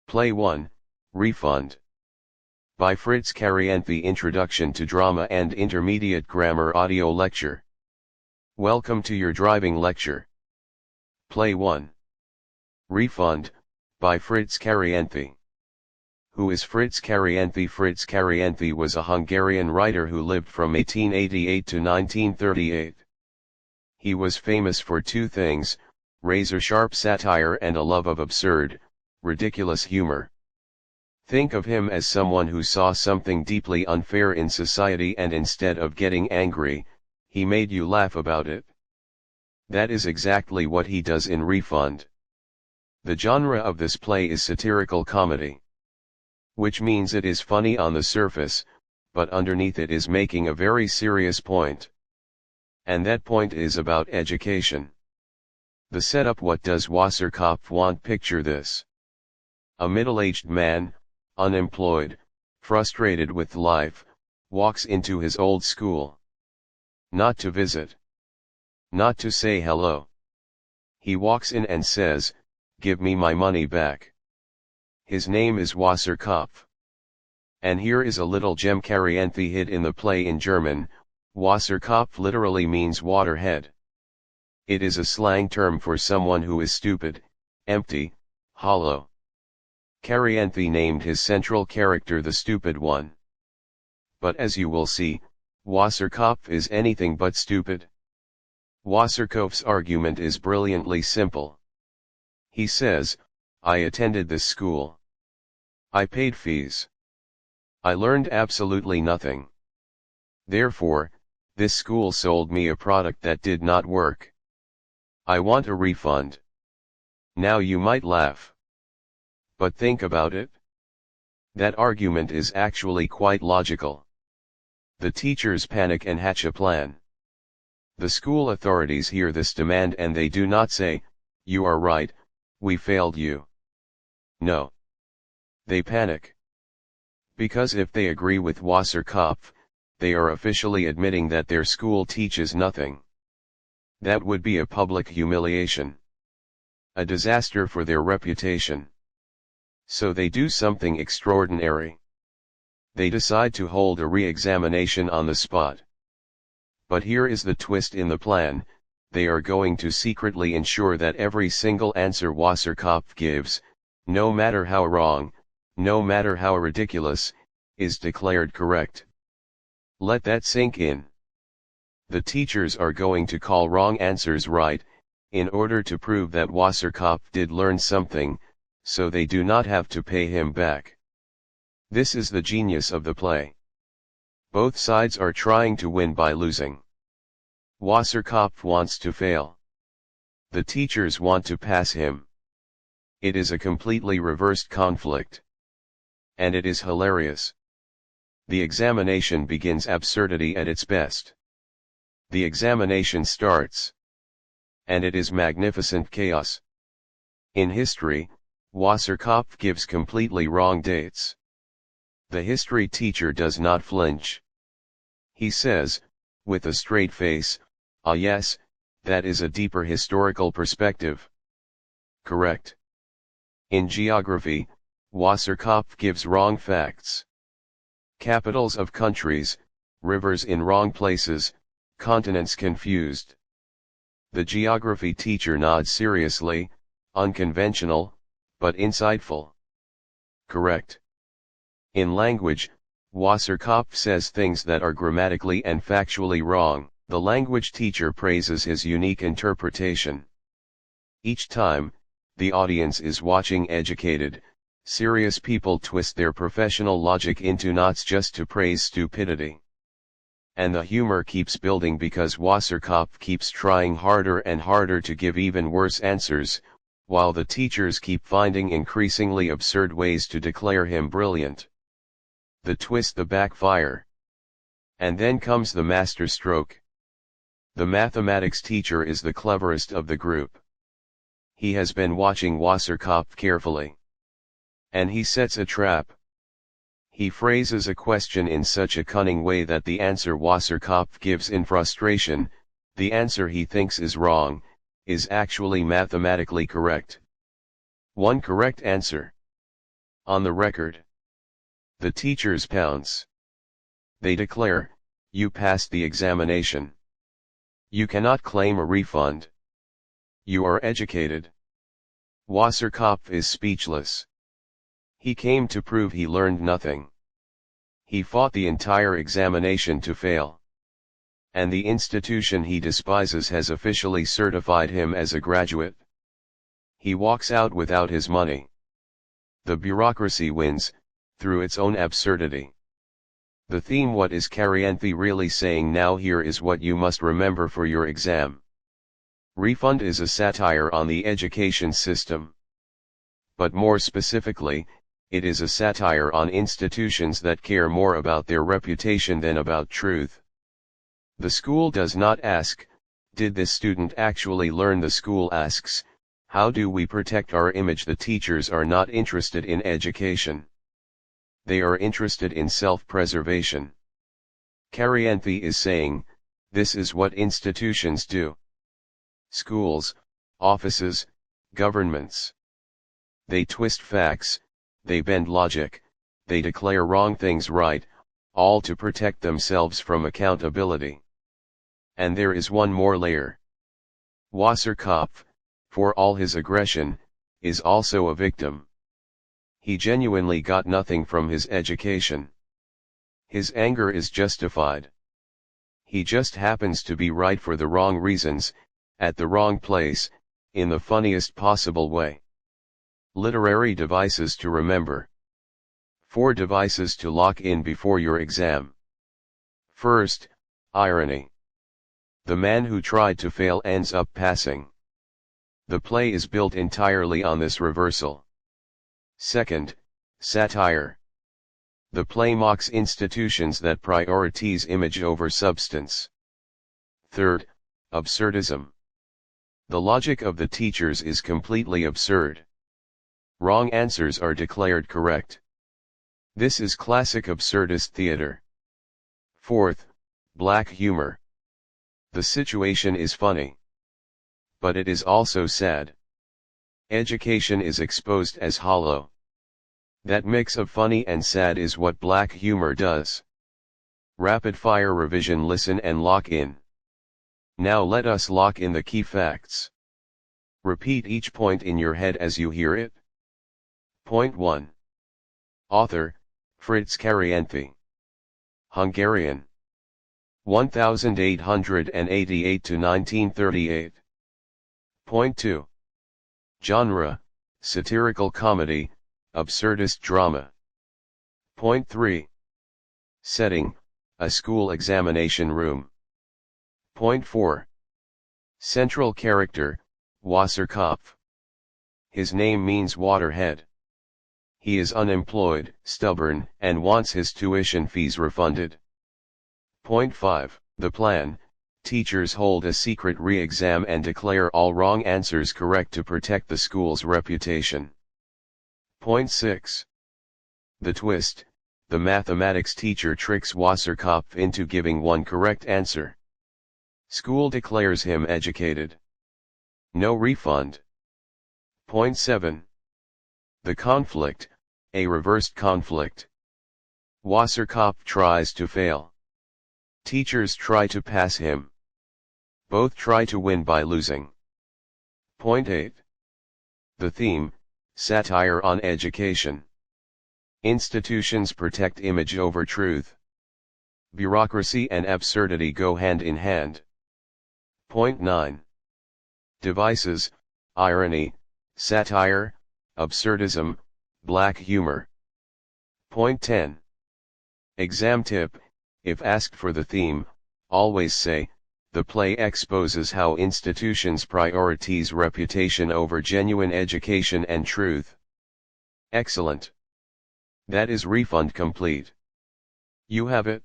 Play 1, Refund. By Fritz Karinthy. Introduction to Drama and Intermediate Grammar Audio Lecture. Welcome to your driving lecture. Play 1. Refund, by Fritz Karinthy. Who is Fritz Karinthy? Fritz Karinthy was a Hungarian writer who lived from 1888 to 1938. He was famous for two things: razor-sharp satire and a love of absurd, ridiculous humor. Think of him as someone who saw something deeply unfair in society, and instead of getting angry, he made you laugh about it. That is exactly what he does in Refund. The genre of this play is satirical comedy, which means it is funny on the surface, but underneath it is making a very serious point. And that point is about education. The setup: what does Wasserkopf want? Picture this. A middle-aged man, unemployed, frustrated with life, walks into his old school. Not to visit. Not to say hello. He walks in and says, "Give me my money back." His name is Wasserkopf. And here is a little gem Karinthy hid in the play. In German, Wasserkopf literally means waterhead. It is a slang term for someone who is stupid, empty, hollow. Karinthy named his central character the Stupid One. But as you will see, Wasserkopf is anything but stupid. Wasserkopf's argument is brilliantly simple. He says, "I attended this school. I paid fees. I learned absolutely nothing. Therefore, this school sold me a product that did not work. I want a refund." Now you might laugh. But think about it. That argument is actually quite logical. The teachers panic and hatch a plan. The school authorities hear this demand and they do not say, "You are right, we failed you." No. They panic. Because if they agree with Wasserkopf, they are officially admitting that their school teaches nothing. That would be a public humiliation. A disaster for their reputation. So they do something extraordinary. They decide to hold a re-examination on the spot. But here is the twist in the plan: they are going to secretly ensure that every single answer Wasserkopf gives, no matter how wrong, no matter how ridiculous, is declared correct. Let that sink in. The teachers are going to call wrong answers right, in order to prove that Wasserkopf did learn something, so they do not have to pay him back. This is the genius of the play. Both sides are trying to win by losing. Wasserkopf wants to fail. The teachers want to pass him. It is a completely reversed conflict. And it is hilarious. The examination begins absurdity at its best. The examination starts. And it is magnificent chaos. In history, Wasserkopf gives completely wrong dates. The history teacher does not flinch. He says, with a straight face, "Ah yes, that is a deeper historical perspective." Correct. In geography, Wasserkopf gives wrong facts. Capitals of countries, rivers in wrong places, continents confused. The geography teacher nods seriously, unconventional, but insightful. Correct. In language, Wasserkopf says things that are grammatically and factually wrong. The language teacher praises his unique interpretation. Each time, the audience is watching educated, serious people twist their professional logic into knots just to praise stupidity. And the humor keeps building because Wasserkopf keeps trying harder and harder to give even worse answers, while the teachers keep finding increasingly absurd ways to declare him brilliant. The twist, the backfire. And then comes the master stroke. The mathematics teacher is the cleverest of the group. He has been watching Wasserkopf carefully. And he sets a trap. He phrases a question in such a cunning way that the answer Wasserkopf gives in frustration, the answer he thinks is wrong, is actually mathematically correct. One correct answer. On the record. The teachers pounce. They declare, you passed the examination. You cannot claim a refund. You are educated. Wasserkopf is speechless. He came to prove he learned nothing. He fought the entire examination to fail. And the institution he despises has officially certified him as a graduate. He walks out without his money. The bureaucracy wins, through its own absurdity. The theme: what is Karinthy really saying now? Here is what you must remember for your exam. Refund is a satire on the education system. But more specifically, it is a satire on institutions that care more about their reputation than about truth. The school does not ask, did this student actually learn? The school asks, how do we protect our image? The teachers are not interested in education. They are interested in self-preservation. Karinthy is saying, this is what institutions do. Schools, offices, governments. They twist facts, they bend logic, they declare wrong things right, all to protect themselves from accountability. And there is one more layer. Wasserkopf, for all his aggression, is also a victim. He genuinely got nothing from his education. His anger is justified. He just happens to be right for the wrong reasons, at the wrong place, in the funniest possible way. Literary devices to remember. 4 devices to lock in before your exam. First, irony. The man who tried to fail ends up passing. The play is built entirely on this reversal. Second, satire. The play mocks institutions that prioritize image over substance. Third, absurdism. The logic of the teachers is completely absurd. Wrong answers are declared correct. This is classic absurdist theater. Fourth, black humor. The situation is funny. But it is also sad. Education is exposed as hollow. That mix of funny and sad is what black humor does. Rapid fire revision. Listen and lock in. Now let us lock in the key facts. Repeat each point in your head as you hear it. Point 1. Author, Fritz Karinthy. Hungarian. 1888 to 1938. Point 2. Genre, satirical comedy, absurdist drama. Point 3. Setting, a school examination room. Point 4. Central character, Wasserkopf. His name means waterhead. He is unemployed, stubborn, and wants his tuition fees refunded. Point 5. The plan: teachers hold a secret re-exam and declare all wrong answers correct to protect the school's reputation. Point 6. The twist: the mathematics teacher tricks Wasserkopf into giving one correct answer. School declares him educated. No refund. Point 7. The conflict, a reversed conflict. Wasserkopf tries to fail. Teachers try to pass him. Both try to win by losing. Point 8. The theme: satire on education. Institutions protect image over truth. Bureaucracy and absurdity go hand in hand. Point 9. Devices: irony, satire, absurdism, black humor. Point 10. Exam tip: if asked for the theme, always say, the play exposes how institutions prioritize reputation over genuine education and truth. Excellent. That is Refund complete. You have it.